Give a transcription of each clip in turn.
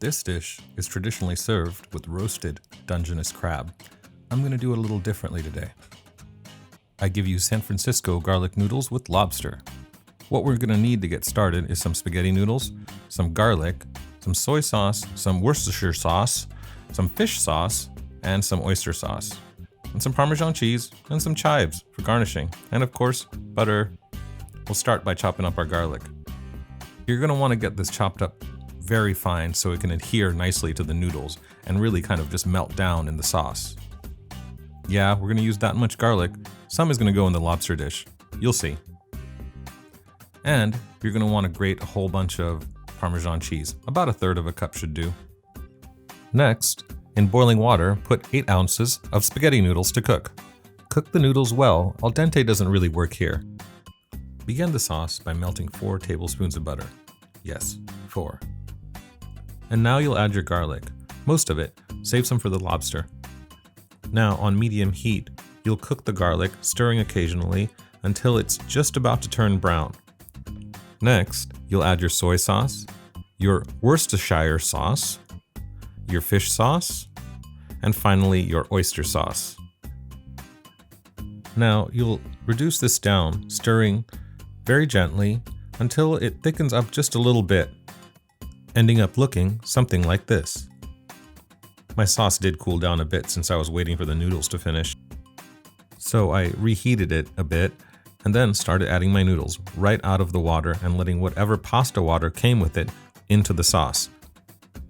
This dish is traditionally served with roasted Dungeness crab. I'm going to do it a little differently today. I give you San Francisco garlic noodles with lobster. What we're going to need to get started is some spaghetti noodles, some garlic, some soy sauce, some Worcestershire sauce, some fish sauce, and some oyster sauce, and some Parmesan cheese, and some chives for garnishing, and of course, butter. We'll start by chopping up our garlic. You're going to want to get this chopped up very fine so it can adhere nicely to the noodles and really kind of just melt down in the sauce. Yeah, we're going to use that much garlic. Some is going to go in the lobster dish. You'll see. And you're going to want to grate a whole bunch of Parmesan cheese. About 1/3 of a cup should do. Next, in boiling water, put 8 ounces of spaghetti noodles to cook. Cook the noodles well. Al dente doesn't really work here. Begin the sauce by melting 4 tablespoons of butter. Yes, 4. And now you'll add your garlic. Most of it. Save some for the lobster. Now, on medium heat, you'll cook the garlic, stirring occasionally until it's just about to turn brown. Next, you'll add your soy sauce, your Worcestershire sauce, your fish sauce, and finally your oyster sauce. Now, you'll reduce this down, stirring very gently until it thickens up just a little bit, ending up looking something like this. My sauce did cool down a bit since I was waiting for the noodles to finish. So I reheated it a bit and then started adding my noodles right out of the water and letting whatever pasta water came with it into the sauce.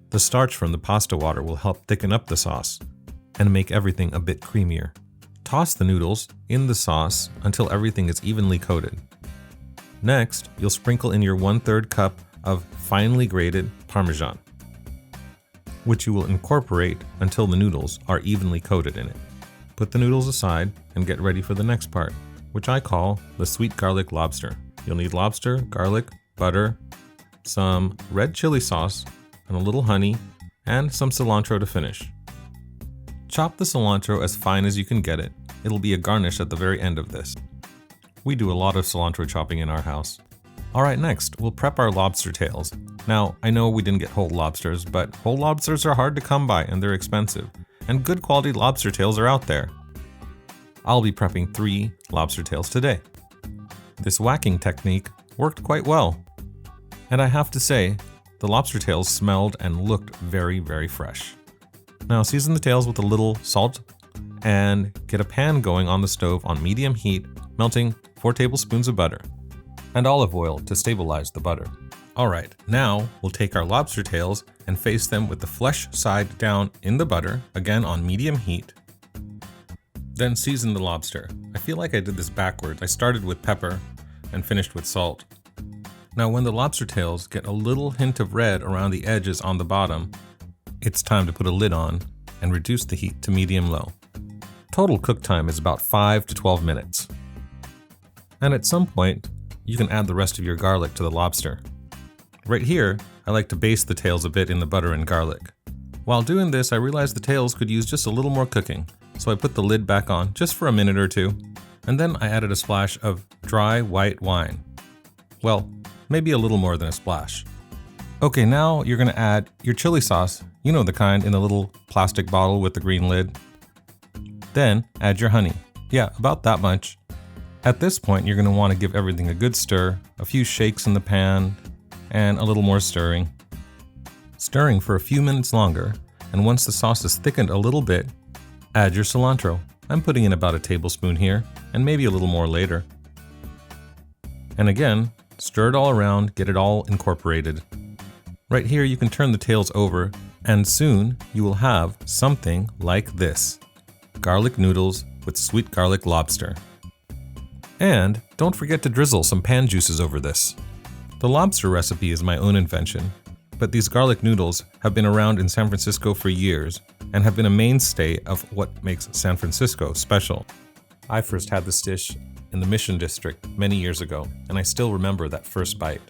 The starch from the pasta water will help thicken up the sauce and make everything a bit creamier. Toss the noodles in the sauce until everything is evenly coated. Next, you'll sprinkle in your 1/3 cup of finely grated Parmesan, which you will incorporate until the noodles are evenly coated in it. Put the noodles aside and get ready for the next part, which I call the sweet garlic lobster. You'll need lobster, garlic, butter, some red chili sauce, and a little honey, and some cilantro to finish. Chop the cilantro as fine as you can get it. It'll be a garnish at the very end of this. We do a lot of cilantro chopping in our house. Alright, next, we'll prep our lobster tails. Now, I know we didn't get whole lobsters, but whole lobsters are hard to come by and they're expensive, and good quality lobster tails are out there. I'll be prepping 3 lobster tails today. This whacking technique worked quite well, and I have to say, the lobster tails smelled and looked very, very fresh. Now season the tails with a little salt and get a pan going on the stove on medium heat, melting 4 tablespoons of butter and olive oil to stabilize the butter. Alright, now we'll take our lobster tails and face them with the flesh side down in the butter, again on medium heat. Then season the lobster. I feel like I did this backwards. I started with pepper and finished with salt. Now when the lobster tails get a little hint of red around the edges on the bottom, it's time to put a lid on and reduce the heat to medium-low. Total cook time is about 5 to 12 minutes. And at some point, you can add the rest of your garlic to the lobster. Right here, I like to baste the tails a bit in the butter and garlic. While doing this, I realized the tails could use just a little more cooking, so I put the lid back on just for a minute or two, and then I added a splash of dry white wine. Well, maybe a little more than a splash. Okay, now you're gonna add your chili sauce, you know the kind in the little plastic bottle with the green lid. Then add your honey. Yeah, about that much. At this point, you're gonna wanna give everything a good stir, a few shakes in the pan, and a little more stirring. Stirring for a few minutes longer, and once the sauce is thickened a little bit, add your cilantro. I'm putting in about 1 tablespoon here, and maybe a little more later. And again, stir it all around, get it all incorporated. Right here you can turn the tails over, and soon you will have something like this. Garlic noodles with sweet garlic lobster. And don't forget to drizzle some pan juices over this. The lobster recipe is my own invention, but these garlic noodles have been around in San Francisco for years and have been a mainstay of what makes San Francisco special. I first had this dish in the Mission District many years ago, and I still remember that first bite.